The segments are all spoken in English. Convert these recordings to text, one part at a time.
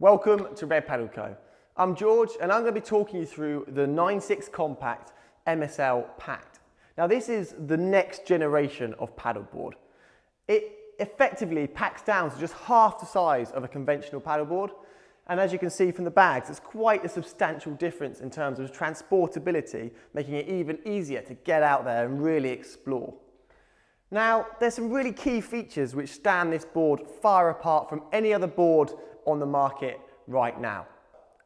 Welcome to Red Paddle Co. I'm George and I'm going to be talking you through the 9.6 Compact MSL Pact. Now this is the next generation of paddleboard. It effectively packs down to just half the size of a conventional paddleboard, and as you can see from the bags, it's quite a substantial difference in terms of transportability, making it even easier to get out there and really explore. Now there's some really key features which stand this board far apart from any other board on the market right now.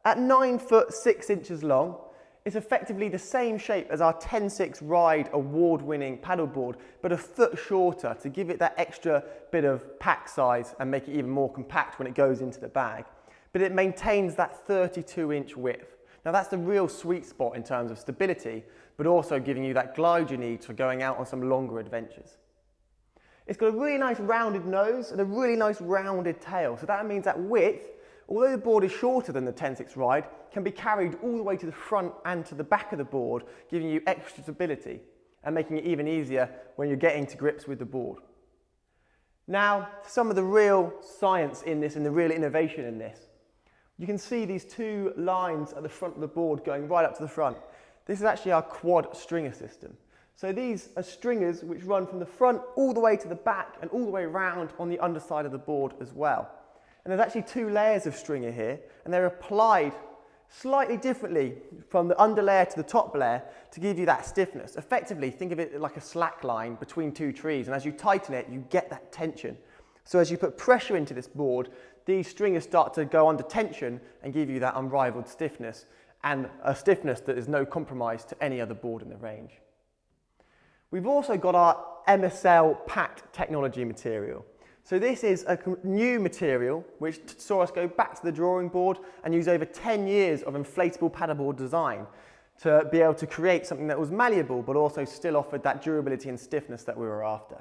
At 9 foot 6 inches long, it's effectively the same shape as our 10.6 Ride award-winning paddleboard, but a foot shorter to give it that extra bit of pack size and make it even more compact when it goes into the bag. But it maintains that 32-inch width. Now that's the real sweet spot in terms of stability, but also giving you that glide you need for going out on some longer adventures. It's got a really nice rounded nose and a really nice rounded tail. So that means that width, although the board is shorter than the 10.6 Ride, can be carried all the way to the front and to the back of the board, giving you extra stability and making it even easier when you're getting to grips with the board. Now, some of the real science in this and the real innovation in this. You can see these two lines at the front of the board going right up to the front. This is actually our quad stringer system. So these are stringers which run from the front all the way to the back and all the way around on the underside of the board as well. And there's actually two layers of stringer here, and they're applied slightly differently from the under layer to the top layer to give you that stiffness. Effectively, think of it like a slack line between two trees, and as you tighten it, you get that tension. So as you put pressure into this board, these stringers start to go under tension and give you that unrivaled stiffness, and a stiffness that is no compromise to any other board in the range. We've also got our MSL Pact technology material. So this is a new material which saw us go back to the drawing board and use over 10 years of inflatable paddleboard design to be able to create something that was malleable but also still offered that durability and stiffness that we were after.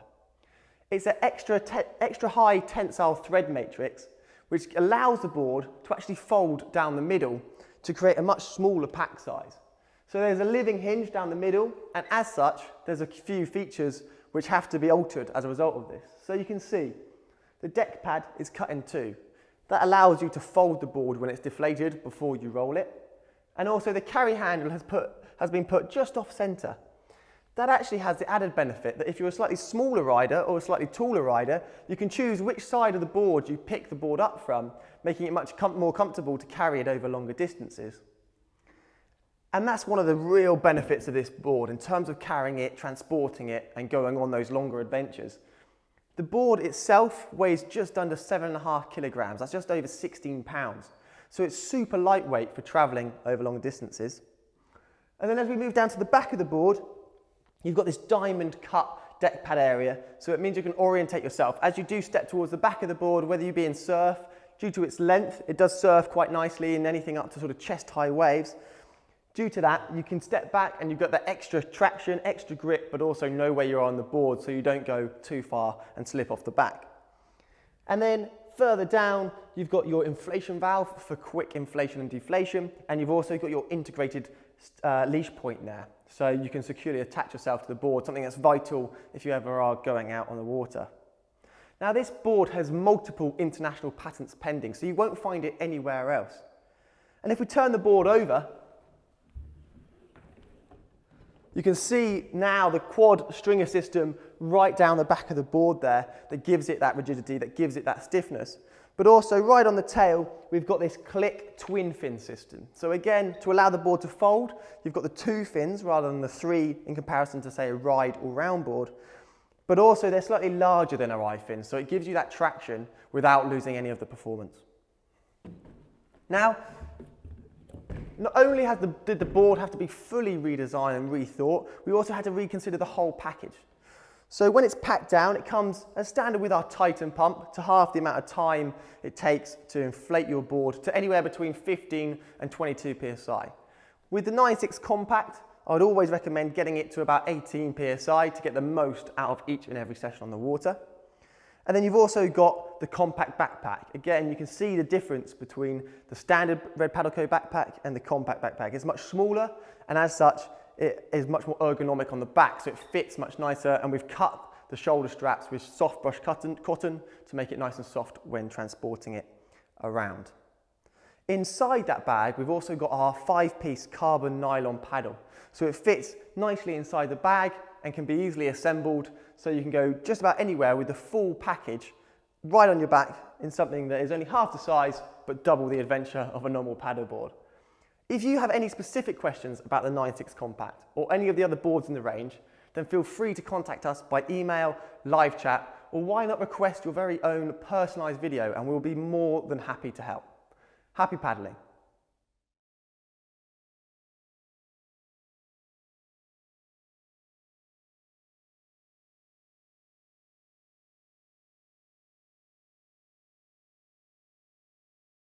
It's an extra high tensile thread matrix which allows the board to actually fold down the middle to create a much smaller pack size. So there's a living hinge down the middle, and as such, there's a few features which have to be altered as a result of this. So you can see the deck pad is cut in two. That allows you to fold the board when it's deflated before you roll it. And also the carry handle has been put just off center. That actually has the added benefit that if you're a slightly smaller rider or a slightly taller rider, you can choose which side of the board you pick the board up from, making it much more comfortable to carry it over longer distances. And that's one of the real benefits of this board in terms of carrying it, transporting it, and going on those longer adventures. The board itself weighs just under 7.5 kilograms. That's just over 16 pounds. So it's super lightweight for traveling over long distances. And then as we move down to the back of the board, you've got this diamond cut deck pad area. So it means you can orientate yourself. As you do step towards the back of the board, whether you be in surf, due to its length, it does surf quite nicely in anything up to sort of chest high waves. Due to that, you can step back and you've got that extra traction, extra grip, but also know where you're on the board so you don't go too far and slip off the back. And then further down, you've got your inflation valve for quick inflation and deflation, and you've also got your integrated leash point there. So you can securely attach yourself to the board, something that's vital if you ever are going out on the water. Now this board has multiple international patents pending, so you won't find it anywhere else. And if we turn the board over, you can see now the quad stringer system right down the back of the board there that gives it that rigidity, that gives it that stiffness. But also right on the tail, we've got this click twin fin system. So again, to allow the board to fold, you've got the two fins rather than the three in comparison to say a Ride or round board. But also they're slightly larger than our I-fins, so it gives you that traction without losing any of the performance. Now, not only did the board have to be fully redesigned and rethought, we also had to reconsider the whole package. So when it's packed down, it comes as standard with our Titan pump to half the amount of time it takes to inflate your board to anywhere between 15 and 22 psi. With the 9.6 Compact, I would always recommend getting it to about 18 psi to get the most out of each and every session on the water. And then you've also got the compact backpack. Again, you can see the difference between the standard Red Paddle Co backpack and the compact backpack. It's much smaller, and as such, it is much more ergonomic on the back, so it fits much nicer, and we've cut the shoulder straps with soft brush cotton to make it nice and soft when transporting it around. Inside that bag, we've also got our 5-piece carbon nylon paddle. So it fits nicely inside the bag and can be easily assembled, so you can go just about anywhere with the full package right on your back in something that is only half the size but double the adventure of a normal paddleboard. If you have any specific questions about the 9.6 Compact or any of the other boards in the range, then feel free to contact us by email, live chat, or why not request your very own personalised video, and we'll be more than happy to help. Happy paddling!